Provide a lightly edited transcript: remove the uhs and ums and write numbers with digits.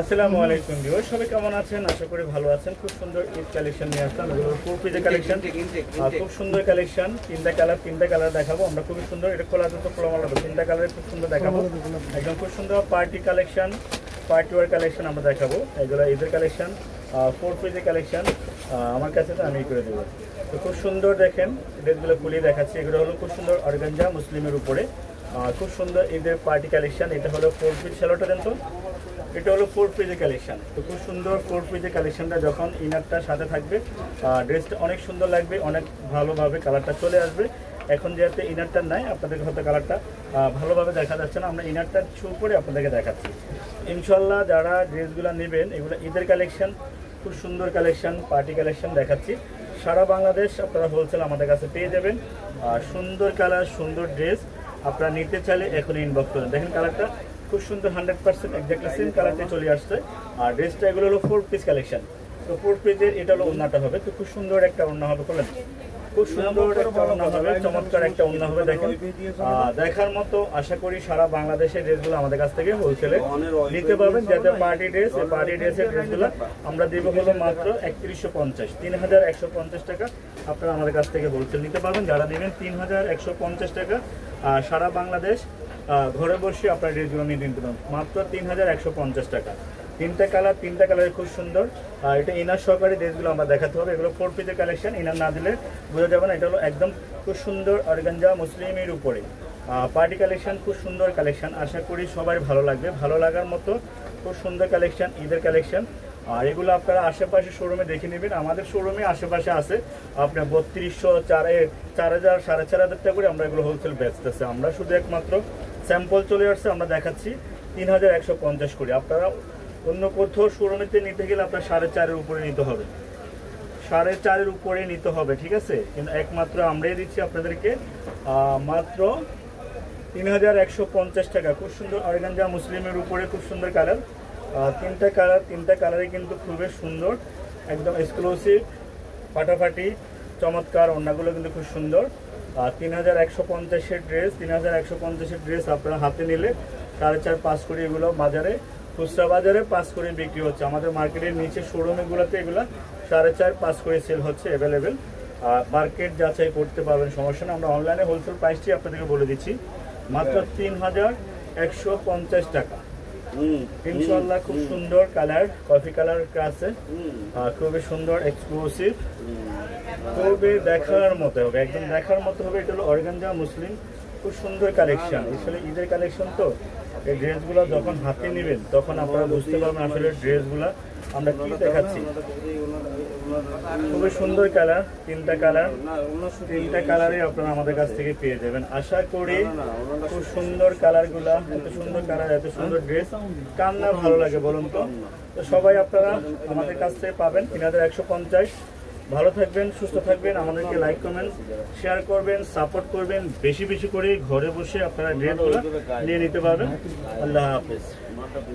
আসসালামু আলাইকুম ভিউয়ার, সবাই কেমন আছেন? আশা করি ভালো আছেন। খুব সুন্দর ঈদ কালেকশন নিয়ে আসলাম। এগুলো 4 পিসের কালেকশন, খুব সুন্দর কালেকশন। তিনটা কালার দেখাবো আমরা। খুবই সুন্দর, এটা খোলা তো খোলামালা, তিনটা কালারে খুব সুন্দর দেখাবো। একদম খুব সুন্দর party collection, party war collection আমরা দেখাবো। এগুলো ঈদের কালেকশন, 4 পিসের কালেকশন। আমার কাছে তো আমি করে দেবো। তো খুব সুন্দর দেখেন, ড্রেসগুলো খুলিয়ে দেখাচ্ছি। এগুলো হলো খুব সুন্দর অর্গানজা মুসলিমের উপরে, খুব সুন্দর ঈদের পার্টি কালেকশন। এটা হলো 4 পিস। শ্যালোটা দেন তো। এটা হলো 4 পিসের কালেকশন। তো খুব সুন্দর 4 পিসের কালেকশনটা যখন ইনারটার সাথে থাকবে, ড্রেসটা অনেক সুন্দর লাগবে, অনেক ভালোভাবে কালারটা চলে আসবে। এখন যেহেতু ইনারটা নাই, আপনাদের হয়তো কালারটা ভালোভাবে দেখা যাচ্ছে না। আমরা ইনারটা শো করে আপনাদেরকে দেখাচ্ছি। ইনশাল্লাহ যারা ড্রেসগুলো নেবেন, এগুলো ঈদের কালেকশন, খুব সুন্দর কালেকশন, পার্টি কালেকশন দেখাচ্ছি। সারা বাংলাদেশ আপনারা হোলসেল আমাদের কাছে পেয়ে যাবেন। সুন্দর কালার, সুন্দর ড্রেস আপনারা নিতে চাইলে এখন ইনবক্স করেন। দেখেন কালারটা খুব সুন্দর, 100% এক্স্যাক্টলি সেম কালারতে চলে আসছে। আর ড্রেসটা এগুলো হলো 4 পিস কালেকশন। তো 4 পিসের এটা হলো ওড়নাটা হবে। তো খুব সুন্দর একটা ওড়না হবে, বলেন খুব সুন্দর একটা ওড়না হবে, চমৎকার একটা ওড়না হবে। দেখেন দেখার মতো। আশা করি সারা বাংলাদেশের ড্রেসগুলো আমাদের কাছ থেকে হোলসেলে নিতে পারবেন। যাতে পার্টি ড্রেস, এই পার্টি ড্রেসের ড্রেসগুলো আমরা দেবো হলো মাত্র 3150, 3150 টাকা আপনারা আমাদের কাছ থেকে হোলসেল নিতে পারবেন। যারা নেবেন 3150 টাকা, সারা বাংলাদেশ ঘরে বসে আপনার ড্রেসগুলো নিয়ে নিতে পারেন মাত্র 3150 টাকা। তিনটা কালার খুব সুন্দর। এটা ইনার সহকারে ড্রেসগুলো আমরা দেখাতে হবে। এগুলো 4 পিসের কালেকশন, ইনার না দিলে বোঝা যাবে না। এটা হলো একদম খুব সুন্দর অর্গানজা মুসলিমের উপরে পার্টি কালেকশন, খুব সুন্দর কালেকশন। আশা করি সবাই ভালো লাগবে, ভালো লাগার মতো খুব সুন্দর কালেকশন, ঈদের কালেকশন। আর এগুলো আপনারা আশেপাশে শোরুমে দেখে নেবেন। আমাদের শোরুমে আশেপাশে আছে আপনার 3200, 4000, 4500 টাকা করে আমরা এগুলো হোলসেল বেচতেছি। আমরা শুধু একমাত্র স্যাম্পল চলে আসছে, আমরা দেখাচ্ছি 3150 করে। আপনারা অন্য কোথাও শোরুমেতে নিতে গেলে আপনার 4.5-এর উপরে নিতে হবে, 4.5-এর উপরে নিতে হবে, ঠিক আছে? কিন্তু একমাত্র আমরাই দিচ্ছি আপনাদেরকে মাত্র 3150 টাকা। খুব সুন্দর অর্গানজা মুসলিমের উপরে, খুব সুন্দর কালার। তিনটা কালারই কিন্তু খুবই সুন্দর, একদম এক্সক্লুসিভ, ফাটাফাটি, চমৎকার। ওড়নাগুলো কিন্তু খুব সুন্দর। 3150-এর ড্রেস, 3150-এর ড্রেস আপনারা হাতে নিলে 4.5-5 করে এগুলো বাজারে, খুচরা বাজারে 5 করে বিক্রি হচ্ছে। আমাদের মার্কেটের নিচে শোরুমগুলোতে এগুলো 4.5-5 করে সেল হচ্ছে অ্যাভেলেবেল। মার্কেট যাচাই করতে পারবেন, সমস্যা না। আমরা অনলাইনে হোলসেল প্রাইসটি আপনাদেরকে বলে দিচ্ছি মাত্র 3150 টাকা। ইনশাআল্লাহ খুব সুন্দর কালার, কফি কালার আছে, খুবই সুন্দর, এক্সক্লুসিভ, খুবই দেখার মতো হবে, একদম দেখার মতো হবে। এটা হলো অর্গানজা মুসলিম, খুব সুন্দর কালেকশন। আসলে ঈদের কালেকশন তো, এই ড্রেসগুলো যখন হাতে নেবেন তখন আপনারা বুঝতে পারবেন আসলে ড্রেসগুলো আমরা কি দেখাচ্ছি। খুবই সুন্দর কালার, তিনটা কালারই আপনারা আমাদের কাছ থেকে পেয়ে যাবেন। আশা করি খুব সুন্দর কালারগুলা, এত সুন্দর কালার, এত সুন্দর ড্রেস কার না ভালো লাগে বলুন তো? তো সবাই আপনারা আমাদের কাছ থেকে পাবেন 3150। ভালো থাকবেন, সুস্থ থাকবেন, আমাদেরকে লাইক কমেন্ট শেয়ার করবেন, সাপোর্ট করবেন। বেশি বেশি করে ঘরে বসে আপনারা ড্রেসগুলো নিয়ে নিতে পারবেন। আল্লাহ হাফেজ।